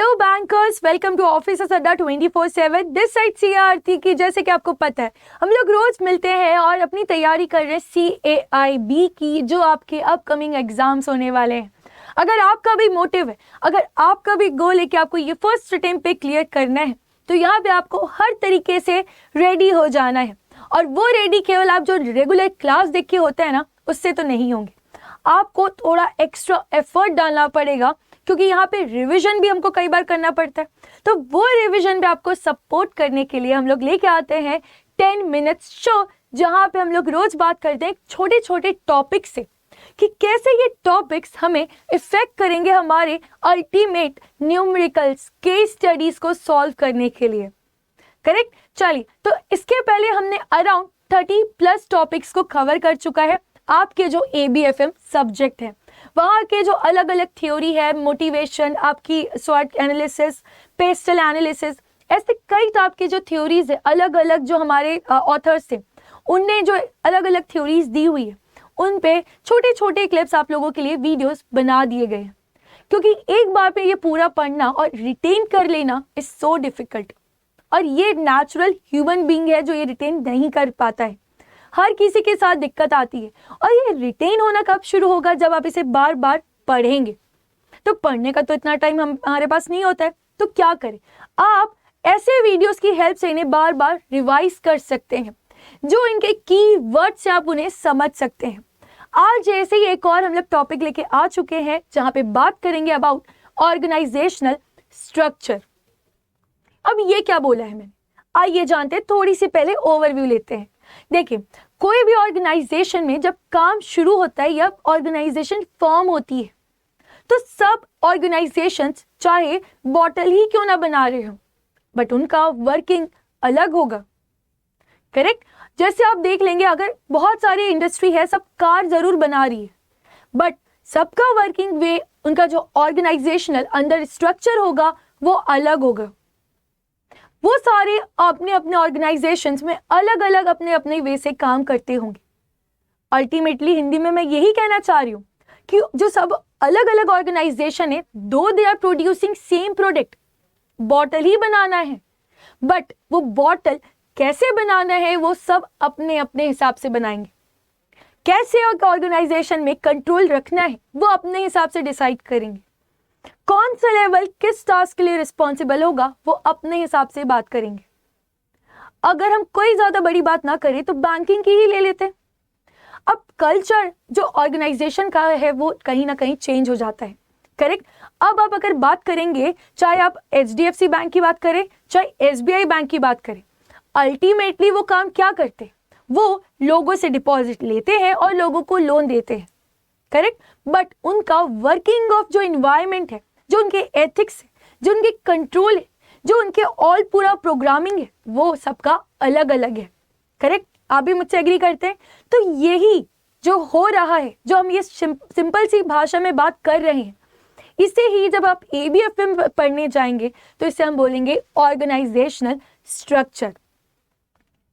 Hello bankers, welcome to office Adda 24/7। This side CA आरती की। जैसे कि आपको पता है हम लोग रोज मिलते हैं और अपनी तैयारी कर रहे हैं CAIB की, जो आपके अपकमिंग एग्जाम्स होने वाले हैं। अगर आपका भी मोटिव है, अगर आपका भी गोल है कि आपको ये फर्स्ट अटेम्प्ट पे क्लियर करना है, तो यहाँ पे आपको हर तरीके से रेडी हो जाना है। और वो रेडी केवल आप जो रेगुलर क्लास देख के होते हैं ना, उससे तो नहीं होंगे। आपको थोड़ा एक्स्ट्रा एफर्ट डालना पड़ेगा, क्योंकि यहाँ पे रिवीजन भी हमको कई बार करना पड़ता है। तो वो रिवीजन पे आपको सपोर्ट करने के लिए हम लोग लेके आते हैं 10 मिनट्स शो, जहाँ पे हम लोग रोज बात करते हैं छोटे छोटे टॉपिक से कि कैसे ये टॉपिक्स हमें इफेक्ट करेंगे हमारे अल्टीमेट न्यूमेरिकल्स केस स्टडीज को सॉल्व करने के लिए। करेक्ट। चलिए, तो इसके पहले हमने अराउंड 30+ टॉपिक्स को कवर कर चुका है। आपके जो ABFM सब्जेक्ट है, वहाँ के जो अलग अलग थ्योरी है, मोटिवेशन, आपकी स्वॉट एनालिसिस, पेस्टल एनालिसिस, ऐसे कई टाइप की जो थ्योरीज है, अलग अलग जो हमारे ऑथर्स थे उनने जो अलग अलग थ्योरीज दी हुई है, उन पे छोटे छोटे क्लिप्स आप लोगों के लिए वीडियोस बना दिए गए हैं। क्योंकि एक बार पे ये पूरा पढ़ना और रिटेन कर लेना इज सो डिफिकल्ट, और ये नेचुरल ह्यूमन बीइंग है जो ये रिटेन नहीं कर पाता है। हर किसी के साथ दिक्कत आती है, और ये रिटेन होना कब शुरू होगा? जब आप इसे बार बार पढ़ेंगे। तो पढ़ने का तो इतना टाइम हमारे पास नहीं होता है, तो क्या करें? आप ऐसे वीडियोस की हेल्प से इन्हें बार बार रिवाइज कर सकते हैं, जो इनके की वर्ड से आप उन्हें समझ सकते हैं। आज जैसे ही एक और हम लोग टॉपिक लेके आ चुके हैं, जहाँ पे बात करेंगे अबाउट ऑर्गेनाइजेशनल स्ट्रक्चर। अब ये क्या बोला है मैंने, आइए जानते हैं। थोड़ी सी पहले ओवरव्यू लेते हैं। देखिए, कोई भी ऑर्गेनाइजेशन में जब काम शुरू होता है या ऑर्गेनाइजेशन फॉर्म होती है, तो सब ऑर्गेनाइजेशंस चाहे बॉटल ही क्यों ना बना रहे हो, बट उनका वर्किंग अलग होगा। करेक्ट। जैसे आप देख लेंगे, अगर बहुत सारी इंडस्ट्री है, सब कार जरूर बना रही है, बट सबका वर्किंग वे, उनका जो ऑर्गेनाइजेशनल अंदर स्ट्रक्चर होगा वो अलग होगा। वो सारे अपने अपने ऑर्गेनाइजेशंस में अलग अलग अपने अपने वे से काम करते होंगे। अल्टीमेटली हिंदी में मैं यही कहना चाह रही हूँ कि जो सब अलग अलग ऑर्गेनाइजेशन है, though they are producing same product, bottle ही बनाना है, बट वो बॉटल कैसे बनाना है वो सब अपने अपने हिसाब से बनाएंगे। कैसे ऑर्गेनाइजेशन में कंट्रोल रखना है वो अपने हिसाब से डिसाइड करेंगे। कौन सा लेवल किस टास्क के लिए रिस्पॉन्सिबल होगा वो अपने हिसाब से बात करेंगे। अगर हम कोई ज्यादा बड़ी बात ना करें तो बैंकिंग की ही ले लेते हैं। अब कल्चर जो ऑर्गेनाइजेशन का है वो कहीं ना कहीं चेंज हो जाता है। करेक्ट। अब आप अगर बात करेंगे, चाहे आप HDFC बैंक की बात करें, चाहे SBI बैंक की बात करें, अल्टीमेटली वो काम क्या करते हैं? वो लोगों से डिपॉजिट लेते हैं और लोगों को लोन देते हैं। करेक्ट। बट उनका वर्किंग ऑफ जो इन्वायरमेंट है, जो उनके एथिक्स है, जो उनके कंट्रोल है, जो उनके ऑल पूरा प्रोग्रामिंग है, वो सबका अलग अलग है। करेक्ट। आप भी मुझसे एग्री करते हैं? तो यही जो हो रहा है, जो हम ये सिंपल सी भाषा में बात कर रहे हैं, इसे ही जब आप ABFM पढ़ने जाएंगे तो इसे हम बोलेंगे ऑर्गेनाइजेशनल स्ट्रक्चर।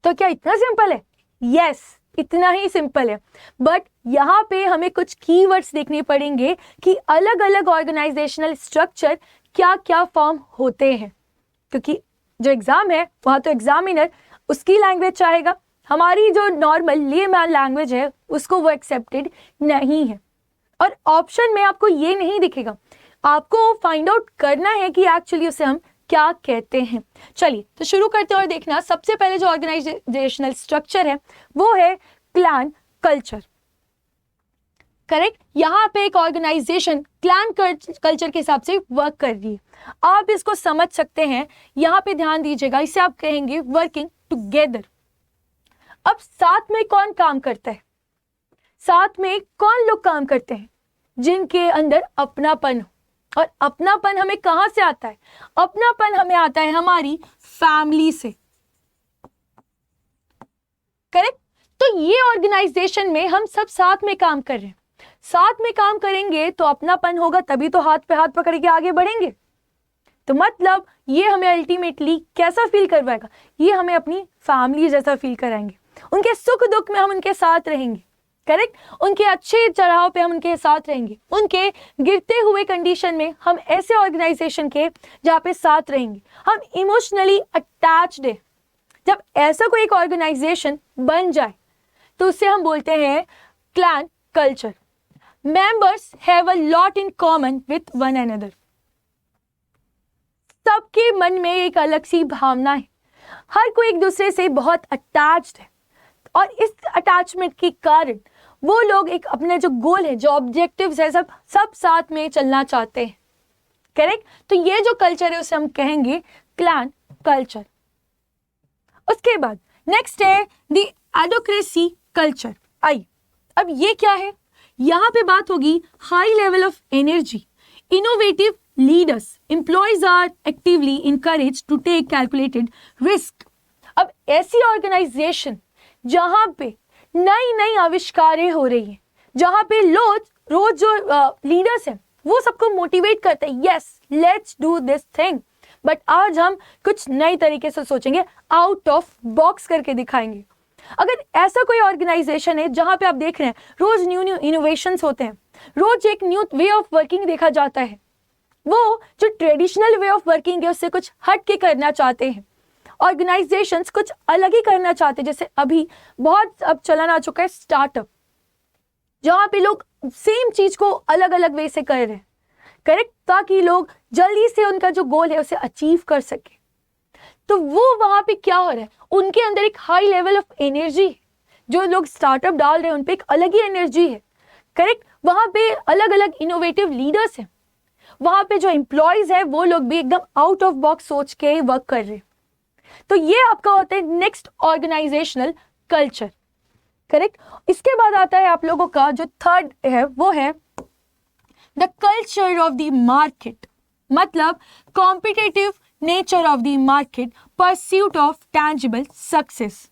तो क्या इतना सिंपल है? यस, इतना ही सिंपल है। बट यहाँ पे हमें कुछ कीवर्ड्स देखने पड़ेंगे कि अलग अलग ऑर्गेनाइजेशनल स्ट्रक्चर क्या क्या फॉर्म होते हैं, क्योंकि जो एग्जाम है वहाँ तो एग्जामिनर उसकी लैंग्वेज चाहेगा, हमारी जो नॉर्मल लेमैन लैंग्वेज है उसको वो एक्सेप्टेड नहीं है। और ऑप्शन में आपको ये नहीं दिखेगा, आपको फाइंड आउट करना है कि एक्चुअली उसे हम क्या कहते हैं। चलिए, तो शुरू करते हैं और देखना। सबसे पहले जो ऑर्गेनाइजेशनल स्ट्रक्चर है वो है क्लैन कल्चर। करेक्ट। यहाँ पे एक ऑर्गेनाइजेशन क्लैन कल्चर के हिसाब से वर्क कर रही है। आप इसको समझ सकते हैं, यहाँ पे ध्यान दीजिएगा। इसे आप कहेंगे वर्किंग टुगेदर। अब साथ में कौन काम करता है? साथ में कौन लोग काम करते हैं? जिनके अंदर अपनापन हो। और अपनापन हमें कहां से आता है? अपनापन हमें आता है हमारी फैमिली से। करेक्ट। तो ये ऑर्गेनाइजेशन में हम सब साथ में काम कर रहे हैं। साथ में काम करेंगे तो अपनापन होगा, तभी तो हाथ पे हाथ पकड़ के आगे बढ़ेंगे। तो मतलब ये हमें अल्टीमेटली कैसा फील करवाएगा? ये हमें अपनी फैमिली जैसा फील कराएंगे। उनके सुख दुख में हम उनके साथ रहेंगे। करेक्ट। उनके अच्छे चढ़ाव पे हम उनके साथ रहेंगे, उनके गिरते हुए कंडीशन में हम ऐसे ऑर्गेनाइजेशन के जहाँ पे साथ रहेंगे। हम इमोशनली अटैच्ड है। जब ऐसा कोई एक ऑर्गेनाइजेशन बन जाए तो उसे हम बोलते हैं clan culture. Members have a lot in common with one another. सबके मन में एक अलग सी भावना है, हर कोई एक दूसरे से बहुत अटैच्ड है और इस अटैचमेंट के कारण वो लोग एक अपने जो गोल है, जो ऑब्जेक्टिव्स है, सब साथ में चलना चाहते हैं। करेक्ट। तो ये जो कल्चर है उसे हम कहेंगे क्लैन कल्चर। उसके बाद नेक्स्ट है द एडोक्रेसी कल्चर। आई अब ये क्या है? यहाँ पे बात होगी high level of energy, innovative leaders, employees are actively encourage to take calculated risk. अब ऐसी ऑर्गेनाइजेशन जहां पे नई नई आविष्कारें हो रही हैं, जहां पे रोज जो लीडर्स हैं वो सबको मोटिवेट करते हैं, yes let's do this thing, but आज हम कुछ नए तरीके से सोचेंगे, आउट ऑफ बॉक्स करके दिखाएंगे। अगर ऐसा कोई ऑर्गेनाइजेशन है जहां पे आप देख रहे हैं रोज न्यू इनोवेशंस होते हैं, रोज एक न्यू वे ऑफ वर्किंग देखा जाता है, वो जो ट्रेडिशनल वे ऑफ वर्किंग है उससे कुछ हट के करना चाहते हैं, ऑर्गेनाइजेशंस कुछ अलग ही करना चाहते हैं। जैसे अभी बहुत अब चलन आ चुका है स्टार्टअप, जहां पे लोग सेम चीज को अलग अलग वे से कर रहे हैं, करेक्ट, ताकि लोग जल्दी से उनका जो गोल है उसे अचीव कर सके। तो वो वहां पे क्या हो रहा है, उनके अंदर एक हाई लेवल ऑफ एनर्जी है। जो लोग स्टार्टअप डाल रहे हैं उन पे एक अलग ही एनर्जी है, करेक्ट। वहां पे अलग अलग इनोवेटिव लीडर्स हैं, वहां पे जो एम्प्लॉयज है वो लोग भी एकदम आउट ऑफ बॉक्स सोच के वर्क कर रहे हैं। तो ये आपका होता है नेक्स्ट ऑर्गेनाइजेशनल कल्चर, करेक्ट। इसके बाद आता है आप लोगों का जो थर्ड है वो है the culture of the market, मतलब competitive nature of the market, pursuit of tangible success.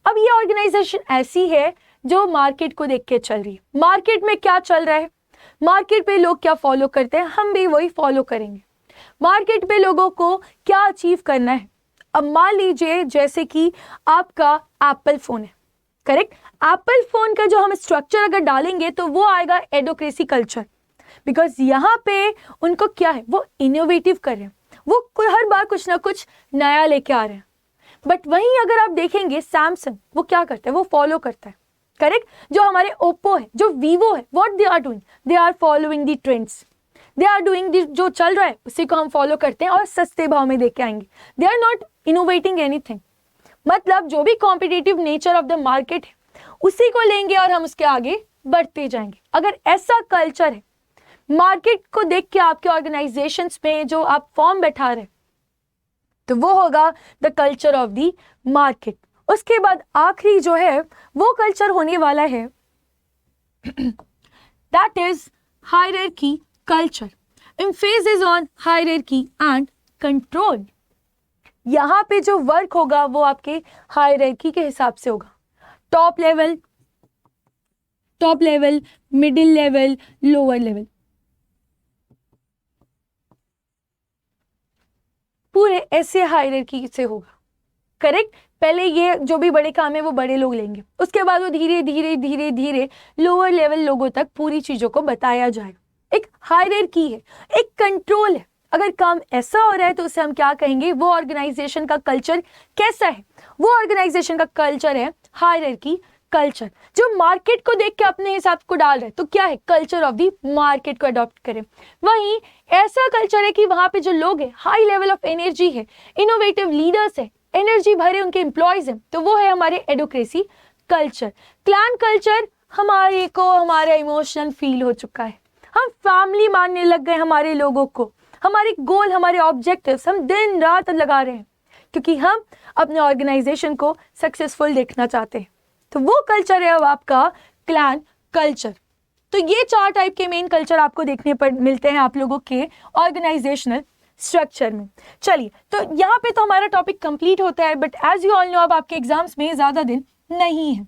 अब ये ऑर्गेनाइजेशन ऐसी है जो मार्केट को देख के चल रही है। मार्केट में क्या चल रहा है, मार्केट पे लोग क्या फॉलो करते हैं, हम भी वही फॉलो करेंगे। मार्केट पे लोगों को क्या अचीव करना है। अब मान लीजिए जैसे कि आपका एप्पल फोन है, करेक्ट। एप्पल फोन का जो हम स्ट्रक्चर अगर डालेंगे तो वो आएगा एडोक्रेसी कल्चर, बिकॉज यहाँ पे उनको क्या है, वो इनोवेटिव कर रहे हैं, वो हर बार कुछ ना कुछ नया लेके आ रहे हैं। बट वहीं अगर आप देखेंगे सैमसंग, वो क्या करता है, वो फॉलो करता है, करेक्ट। जो हमारे ओप्पो है, जो वीवो है, what they are doing, they are following the trends, they are doing जो चल रहा है उसी को हम फॉलो करते हैं और सस्ते भाव में देके आएंगे। They are not innovating anything. मतलब जो भी competitive nature of the market है उसी को लेंगे और हम उसके आगे बढ़ते जाएंगे। अगर ऐसा कल्चर है मार्केट को देख के आपके ऑर्गेनाइजेशंस में जो आप फॉर्म बैठा रहे, तो वो होगा the culture of the market. उसके बाद आखिरी जो है वो कल्चर होने वाला है that is hierarchy culture, emphasis on hierarchy and control. यहाँ पे जो वर्क होगा वो आपके हायरार्की के हिसाब से होगा, top level, middle level, lower level, पूरे ऐसे हायरार्की से होगा, करेक्ट। पहले ये जो भी बड़े काम है वो बड़े लोग लेंगे, उसके बाद वो धीरे धीरे लोअर लेवल लोगों तक पूरी चीजों को बताया जाएगा। एक हायरार्की है, एक कंट्रोल है। अगर काम ऐसा हो रहा है तो उसे हम क्या कहेंगे, वो ऑर्गेनाइजेशन का कल्चर कैसा है, वो ऑर्गेनाइजेशन का कल्चर है हायरार्की कल्चर। जो मार्केट को देख के अपने हिसाब को डाल रहे हैं तो क्या है, कल्चर ऑफ द मार्केट को अडॉप्ट करें। वहीं ऐसा कल्चर है कि वहां पे जो लोग हैं हाई लेवल ऑफ एनर्जी है, इनोवेटिव लीडर्स है, एनर्जी भरे उनके एम्प्लॉयज हैं, तो वो है हमारे एडोक्रेसी कल्चर। क्लैन कल्चर हमारे को हमारा इमोशनल फील हो चुका है, हम फैमिली मानने लग गए हमारे लोगों को, हमारे गोल, हमारे ऑब्जेक्टिव्स हम दिन रात लगा रहे हैं क्योंकि हम अपने ऑर्गेनाइजेशन को सक्सेसफुल देखना चाहते हैं। तो वो कल्चर है अब आपका क्लैन कल्चर। तो ये 4 टाइप के मेन कल्चर आपको देखने पर मिलते हैं आप लोगों के ऑर्गेनाइजेशनल स्ट्रक्चर में। चलिए, तो यहाँ पे तो हमारा टॉपिक कंप्लीट होता है, but as you all know अब आपके एग्जाम्स में ज़्यादा दिन नहीं है,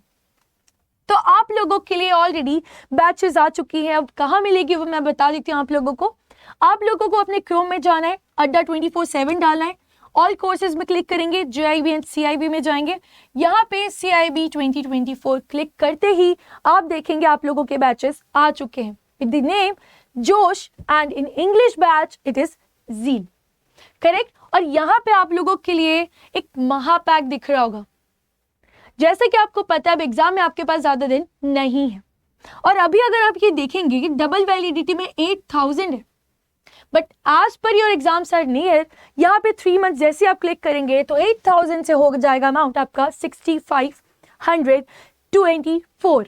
तो आप लोगों के लिए ऑलरेडी बैचेस आ चुकी हैं। अब कहाँ मिलेगी वो मैं बता देती हूँ आप लोगों को। आप लोगों को अपने क्रोम में जाना है, अड्डा 24/7 डालना है ऑल कोर्सेज में क्लिक करेंगे, JIB एंड CIB में जाएंगे, यहाँ पे CIB 2024 क्लिक करते ही आप देखेंगे आप लोगों के बैचेस आ चुके हैं विद द नेम जोश and in English batch it is zeal, correct. और यहाँ पे आप लोगों के लिए एक महापैक दिख रहा होगा। जैसे कि आपको पता है अब एग्जाम में आपके पास ज्यादा दिन नहीं है, और अभी अगर आप ये देखेंगे कि डबल वैलिडिटी में 8000 है, but as per your exams are near, यहाँ पे 3 मंथ जैसे आप क्लिक करेंगे तो 8000 से हो जाएगा अमाउंट आपका 6524,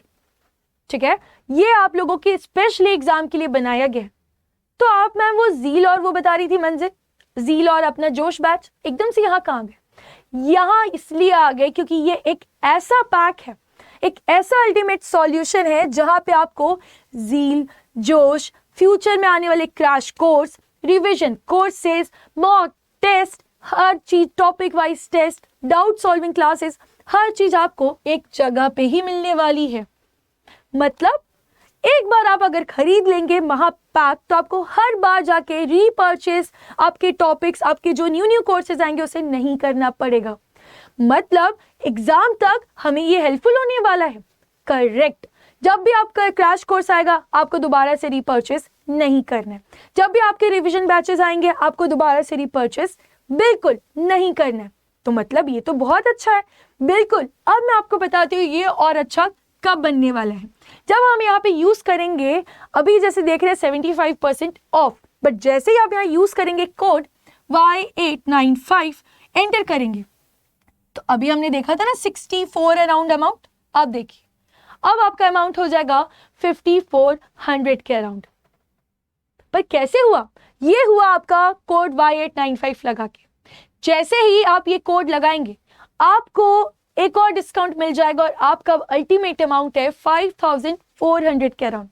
ठीक है। ये आप लोगों के स्पेशली एग्जाम के लिए बनाया गया। तो आप मैम वो ज़ील और वो बता रही थी मंजिल, ज़ील और अपना जोश बैच एकदम से यहाँ कहाँ गए? यहाँ इसलिए आ गए क्योंकि ये एक ऐसा पैक है, एक ऐसा अल्टीमेट सॉल्यूशन है जहाँ पे आपको ज़ील, जोश, फ्यूचर में आने वाले crash course, revision courses, mock test, हर चीज, topic wise test, doubt solving classes, हर चीज आपको एक जगह पे ही मिलने वाली है। मतलब एक बार आप अगर खरीद लेंगे महापैक तो आपको हर बार जाके रीपर्चेस आपके टॉपिक्स, आपके जो न्यू कोर्सेज आएंगे उसे नहीं करना पड़ेगा। मतलब एग्जाम तक हमें ये हेल्पफुल होने वाला है, करेक्ट। जब भी आपका क्रैश कोर्स आएगा आपको दोबारा से रीपर्चेस नहीं करना है, जब भी आपके रिवीजन बैचेस आएंगे आपको दोबारा से रीपर्चेस बिल्कुल नहीं करना है। तो मतलब ये तो बहुत अच्छा है, बिल्कुल। अब मैं आपको बताती हूँ ये और अच्छा कब बनने वाला है, जब हम यहाँ पे यूज करेंगे। अभी जैसे देख रहे हैं 75% ऑफ, बट जैसे ही आप यहाँ यूज करेंगे कोड Y895 एंटर करेंगे तो अभी हमने देखा था ना 64 अराउंड अमाउंट, अब देखिए अब आपका अमाउंट हो जाएगा 5400 के अराउंड। पर कैसे हुआ? ये हुआ आपका कोड Y895 लगा के। जैसे ही आप ये कोड लगाएंगे आपको एक और डिस्काउंट मिल जाएगा और आपका अल्टीमेट अमाउंट है 5400 के अराउंड।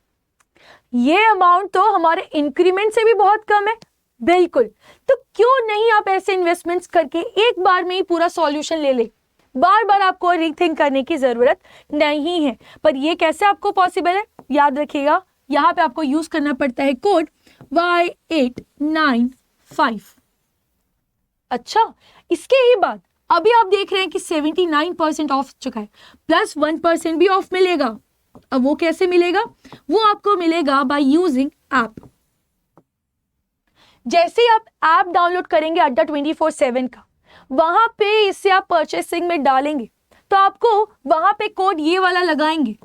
ये अमाउंट तो हमारे इंक्रीमेंट से भी बहुत कम है, बिल्कुल। तो क्यों नहीं आप ऐसे इन्वेस्टमेंट्स करके एक बार में ही पूरा सॉल्यूशन ले ले, बार बार आपको रीथिंक करने की जरूरत नहीं है। पर ये कैसे आपको पॉसिबल है? याद रखिएगा यहाँ पे आपको यूज करना पड़ता है कोड Y895। अच्छा, इसके ही बाद अभी आप देख रहे हैं कि 79% ऑफ चुका है, प्लस 1% भी ऑफ मिलेगा। अब वो कैसे मिलेगा? वो आपको मिलेगा बाय यूजिंग ऐप। जैसे ही आप ऐप डाउनलोड करेंगे अड्डा 24/7 का, वहां पे इससे आप परचेसिंग में डालेंगे तो आपको वहां पे कोड ये वाला लगाएंगे।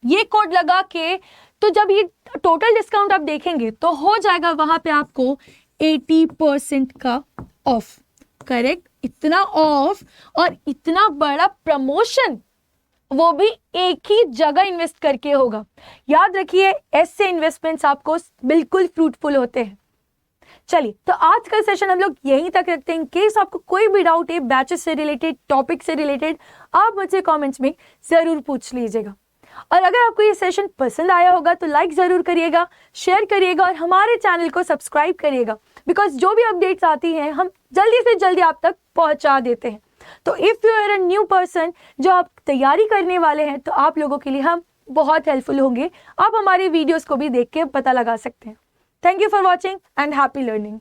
ये कोड लगा के तो जब ये टोटल डिस्काउंट आप देखेंगे तो हो जाएगा वहां पे आपको 80% का ऑफ, करेक्ट। इतना ऑफ और इतना बड़ा प्रमोशन, वो भी एक ही जगह इन्वेस्ट करके होगा। याद रखिए ऐसे इन्वेस्टमेंट्स आपको बिल्कुल फ्रूटफुल होते हैं। चलिए, तो आज का सेशन हम लोग यहीं तक रखते हैं। इन केस आपको कोई भी डाउट है बैचेस से रिलेटेड, टॉपिक से रिलेटेड, आप मुझसे कमेंट्स में जरूर पूछ लीजिएगा। और अगर आपको ये सेशन पसंद आया होगा तो लाइक जरूर करिएगा, शेयर करिएगा और हमारे चैनल को सब्सक्राइब करिएगा, बिकॉज जो भी अपडेट्स आती हैं हम जल्दी से जल्दी आप तक पहुंचा देते हैं। तो if you are a new person जो आप तैयारी करने वाले हैं तो आप लोगों के लिए हम बहुत हेल्पफुल होंगे। आप हमारे वीडियोस को भी देख के पता लगा सकते हैं। Thank you for watching and happy learning.